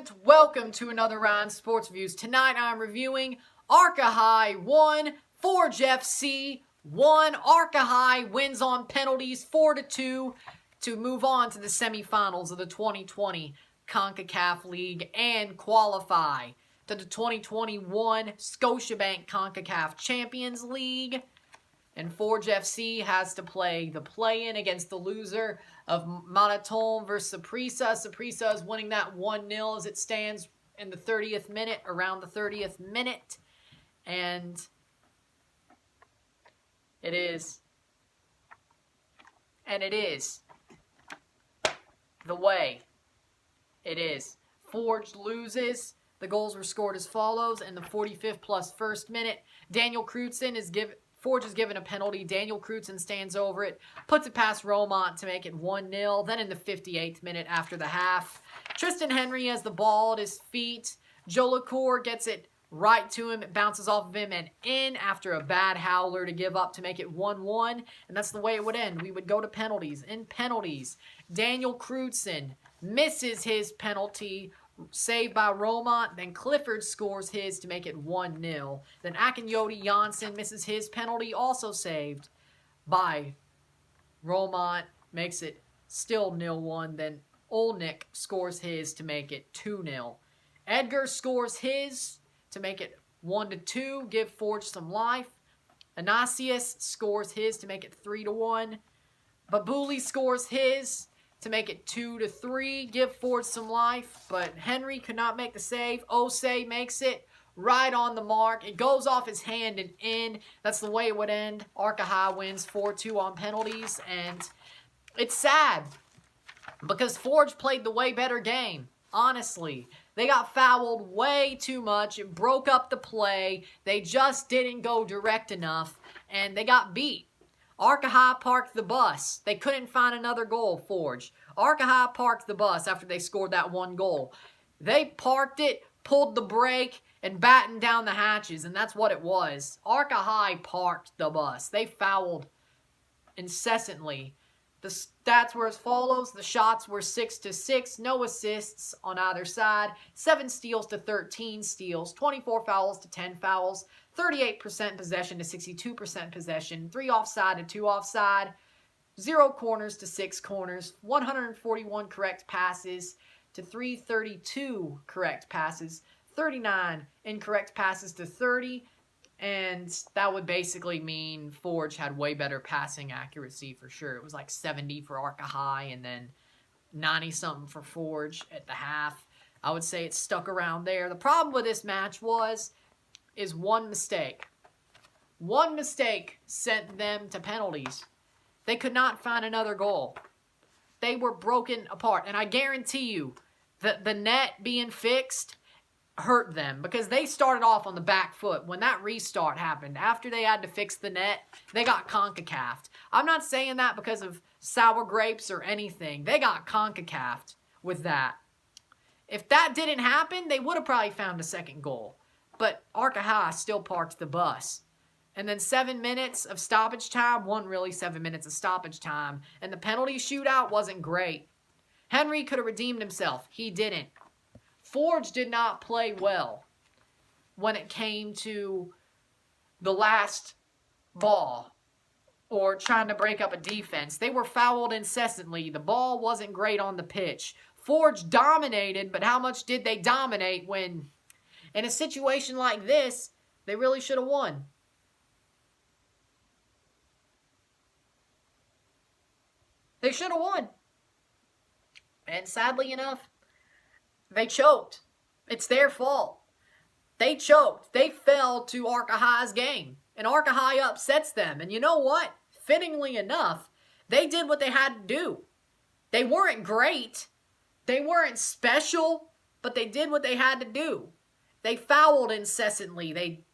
and welcome to another round of Sports Reviews. Tonight I'm reviewing Arcahaie 1, Forge FC 1. Arcahaie wins on penalties 4-2 to move on to the semifinals of the 2020 CONCACAF League and qualify to the 2021 Scotiabank CONCACAF Champions League. And Forge FC has to play the play-in against the loser of Monoton versus Saprissa. Saprissa is winning that 1-0 as it stands in the 30th minute, around the 30th minute. And it is the way it is. Forge loses. The goals were scored as follows. In the 45th plus first minute, Daniel Crutzen is given... Forge is given a penalty. Daniel Crutzen stands over it, puts it past Romont to make it 1-0. Then in the 58th minute after the half, Tristan Henry has the ball at his feet. Jolicoeur gets it right to him. It bounces off of him and in after a bad howler to give up to make it 1-1. And that's the way it would end. We would go to penalties. In penalties, Daniel Crutzen misses his penalty, saved by Romont. Then Clifford scores his to make it 1-0. Then Akinyoti Janssen misses his penalty, also saved by Romont, makes it still 0-1. Then Olnick scores his to make it 2-0. Edgar scores his to make it 1-2, give Forge some life. Anasius scores his to make it 3-1. Babuli scores his to make it 2-3, give Forge some life, but Henry could not make the save. Osei makes it right on the mark. It goes off his hand and in. That's the way it would end. Arcahaie wins 4-2 on penalties, and it's sad because Forge played the way better game, honestly. They got fouled way too much. It broke up the play. They just didn't go direct enough, and they got beat. Arcahaie parked the bus. They couldn't find another goal, Forge. Arcahaie parked the bus after they scored that one goal. They parked it, pulled the brake, and battened down the hatches, and that's what it was. Arcahaie parked the bus. They fouled incessantly. The stats were as follows. The shots were 6-6, no assists on either side, 7 steals to 13 steals, 24 fouls to 10 fouls, 38% possession to 62% possession, 3 offside to 2 offside, 0 corners to 6 corners, 141 correct passes to 332 correct passes, 39 incorrect passes to 30, and that would basically mean Forge had way better passing accuracy for sure. It was like 70 for Arcahaie and then 90-something for Forge at the half. I would say it stuck around there. The problem with this match is one mistake. One mistake sent them to penalties. They could not find another goal. They were broken apart. And I guarantee you that the net being fixed hurt them because they started off on the back foot. When that restart happened, after they had to fix the net, they got CONCACAF'd. I'm not saying that because of sour grapes or anything. They got CONCACAF'd with that. If that didn't happen, they would have probably found a second goal. But Arcahaie still parked the bus. And then 7 minutes of stoppage time, wasn't really 7 minutes of stoppage time. And the penalty shootout wasn't great. Henry could have redeemed himself. He didn't. Forge did not play well when it came to the last ball or trying to break up a defense. They were fouled incessantly. The ball wasn't great on the pitch. Forge dominated, but how much did they dominate when... in a situation like this, they really should have won. They should have won. And sadly enough, they choked. It's their fault. They choked. They fell to Arcahaie's game. And Arcahaie upsets them. And you know what? Fittingly enough, they did what they had to do. They weren't great. They weren't special. But they did what they had to do. They fouled incessantly. They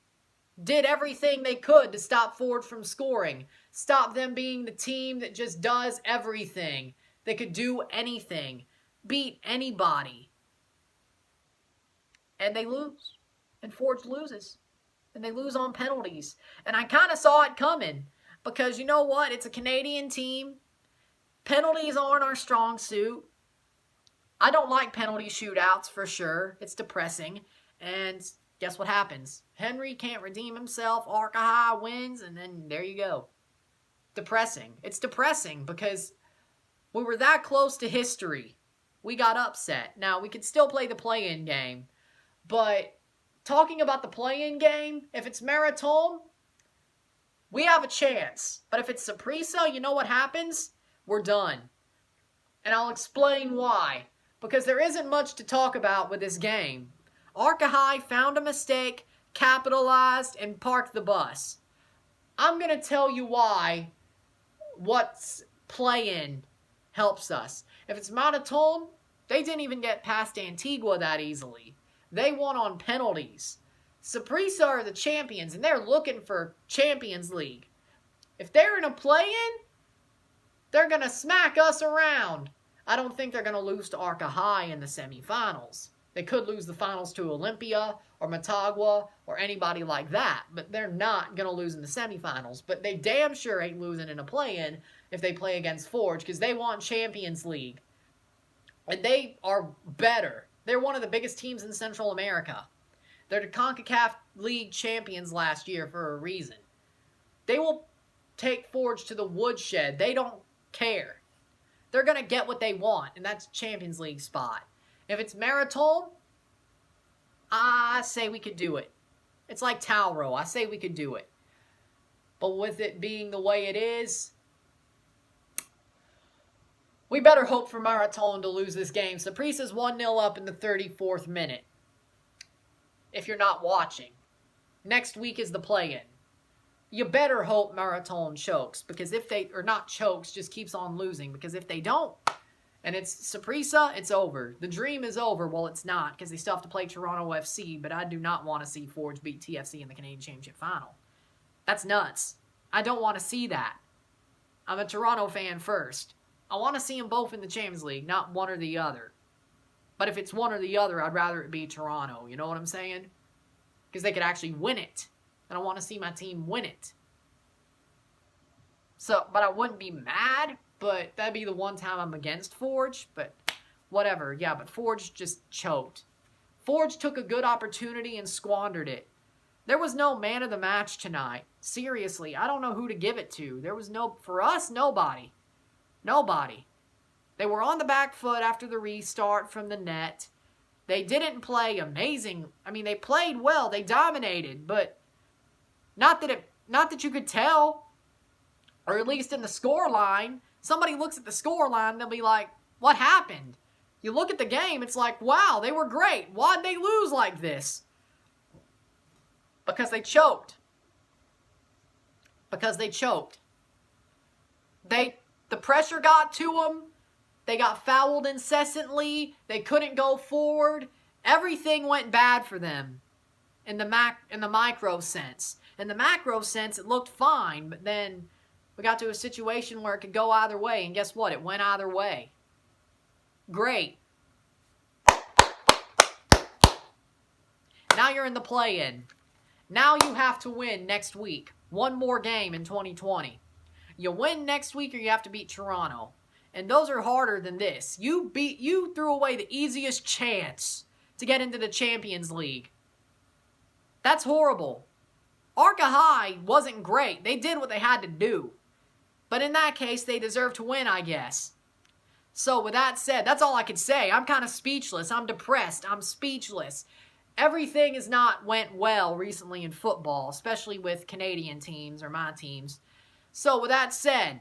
did everything they could to stop Forge from scoring. Stop them being the team that just does everything. They could do anything. Beat anybody. And they lose. And Forge loses. And they lose on penalties. And I kind of saw it coming. Because you know what? It's a Canadian team. Penalties aren't our strong suit. I don't like penalty shootouts for sure. It's depressing. And guess what happens? Henry can't redeem himself. Arcahaie wins, and then there you go. Depressing. It's depressing because we were that close to history. We got upset. Now, we could still play the play-in game. But talking about the play-in game, if it's Marathon, we have a chance. But if it's Saprissa, you know what happens? We're done. And I'll explain why. Because there isn't much to talk about with this game. Arcahaie found a mistake, capitalized, and parked the bus. I'm going to tell you why what's play-in helps us. If it's Marathon, they didn't even get past Antigua that easily. They won on penalties. Saprissa are the champions, and they're looking for Champions League. If they're in a play-in, they're going to smack us around. I don't think they're going to lose to Arcahaie in the semifinals. They could lose the finals to Olympia or Motagua or anybody like that, but they're not going to lose in the semifinals. But they damn sure ain't losing in a play-in if they play against Forge, because they want Champions League. And they are better. They're one of the biggest teams in Central America. They're the CONCACAF League champions last year for a reason. They will take Forge to the woodshed. They don't care. They're going to get what they want, and that's Champions League spot. If it's Marathon, I say we could do it. It's like Tauro. I say we could do it. But with it being the way it is, we better hope for Marathon to lose this game. Saprissa's 1-0 up in the 34th minute. If you're not watching. Next week is the play-in. You better hope Marathon chokes. Because if they, or not chokes, just keeps on losing. Because if they don't, and it's Saprissa, it's over. The dream is over. Well, it's not, because they still have to play Toronto FC. But I do not want to see Forge beat TFC in the Canadian Championship Final. That's nuts. I don't want to see that. I'm a Toronto fan first. I want to see them both in the Champions League, not one or the other. But if it's one or the other, I'd rather it be Toronto. You know what I'm saying? Because they could actually win it. And I want to see my team win it. So, but I wouldn't be mad. But that'd be the one time I'm against Forge. But whatever. Yeah, but Forge just choked. Forge took a good opportunity and squandered it. There was no man of the match tonight. Seriously, I don't know who to give it to. There was no, for us, nobody. Nobody. They were on the back foot after the restart from the net. They didn't play amazing. I mean, they played well. They dominated, but not that you could tell, or at least in the score line. Somebody looks at the score line, they'll be like, what happened? You look at the game, it's like, wow, they were great. Why'd they lose like this? Because they choked. Because they choked. The pressure got to them. They got fouled incessantly. They couldn't go forward. Everything went bad for them in the micro sense. In the macro sense, it looked fine, but then we got to a situation where it could go either way, and guess what? It went either way. Great. Now you're in the play-in. Now you have to win next week. One more game in 2020. You win next week or you have to beat Toronto. And those are harder than this. You threw away the easiest chance to get into the Champions League. That's horrible. Arcahaie wasn't great. They did what they had to do. But in that case, they deserve to win, I guess. So with that said, that's all I could say. I'm kind of speechless. I'm depressed. I'm speechless. Everything has not went well recently in football, especially with Canadian teams or my teams. So with that said,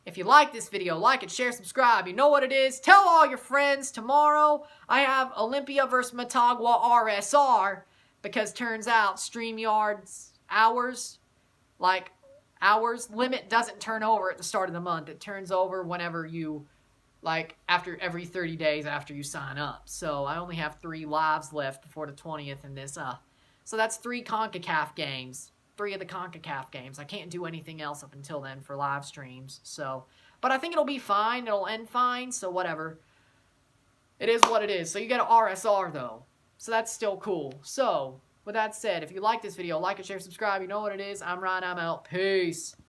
if you like this video, like it, share, subscribe. You know what it is. Tell all your friends. Tomorrow, I have Olympia versus Motagua RSR. Because turns out StreamYard's hours limit doesn't turn over at the start of the month. It turns over whenever you, after every 30 days after you sign up. So I only have 3 lives left before the 20th in this. So that's 3 CONCACAF games. 3 of the CONCACAF games. I can't do anything else up until then for live streams. So, but I think it'll be fine. It'll end fine. So whatever. It is what it is. So you get an RSR though. So that's still cool. So with that said, if you like this video, like it, share, subscribe. You know what it is. I'm Ryan. I'm out. Peace.